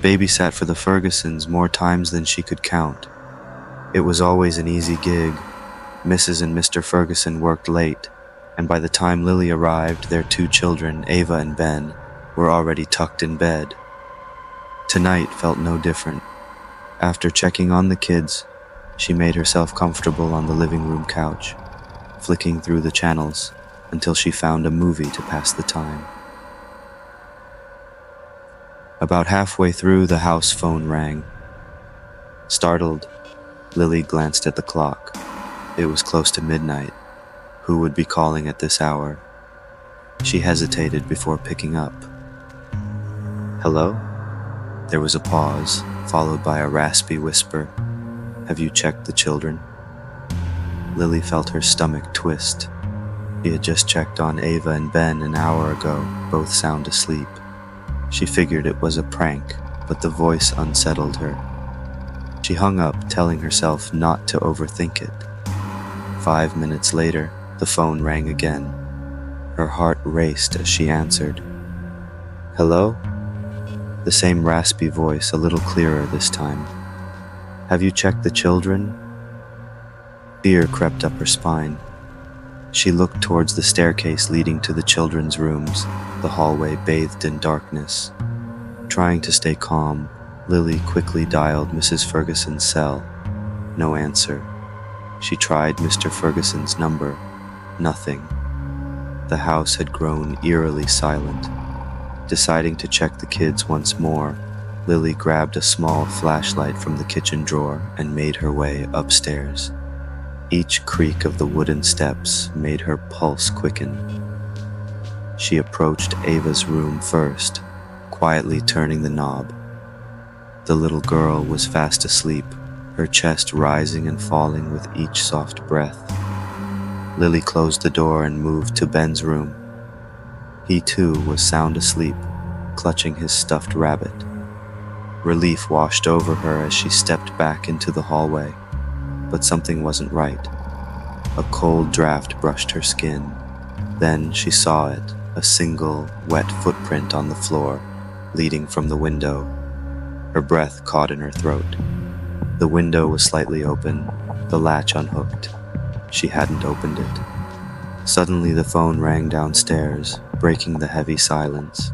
babysat for the Fergusons more times than she could count. It was always an easy gig. Mrs. and Mr. Ferguson worked late, and by the time Lily arrived, their 2 children, Ava and Ben, were already tucked in bed. Tonight felt no different. After checking on the kids, she made herself comfortable on the living room couch, flicking through the channels until she found a movie to pass the time. About halfway through, the house phone rang. Startled, Lily glanced at the clock. It was close to midnight. Who would be calling at this hour? She hesitated before picking up. Hello? There was a pause, followed by a raspy whisper. Have you checked the children? Lily felt her stomach twist. She had just checked on Ava and Ben an hour ago, both sound asleep. She figured it was a prank, but the voice unsettled her. She hung up, telling herself not to overthink it. 5 minutes later, the phone rang again. Her heart raced as she answered. Hello? The same raspy voice, a little clearer this time. Have you checked the children? Fear crept up her spine. She looked towards the staircase leading to the children's rooms, the hallway bathed in darkness. Trying to stay calm, Lily quickly dialed Mrs. Ferguson's cell. No answer. She tried Mr. Ferguson's number. Nothing. The house had grown eerily silent. Deciding to check the kids once more, Lily grabbed a small flashlight from the kitchen drawer and made her way upstairs. Each creak of the wooden steps made her pulse quicken. She approached Ava's room first, quietly turning the knob. The little girl was fast asleep, her chest rising and falling with each soft breath. Lily closed the door and moved to Ben's room. He too was sound asleep, clutching his stuffed rabbit. Relief washed over her as she stepped back into the hallway, but something wasn't right. A cold draft brushed her skin. Then she saw it, a single, wet footprint on the floor, leading from the window. Her breath caught in her throat. The window was slightly open, the latch unhooked. She hadn't opened it. Suddenly the phone rang downstairs, breaking the heavy silence.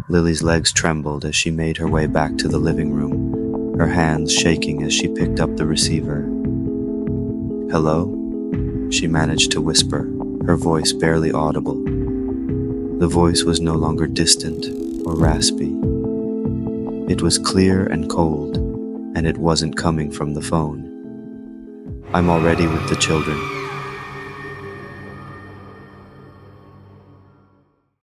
Lily's legs trembled as she made her way back to the living room, her hands shaking as she picked up the receiver. Hello? She managed to whisper, her voice barely audible. The voice was no longer distant or raspy. It was clear and cold, and it wasn't coming from the phone. I'm already with the children.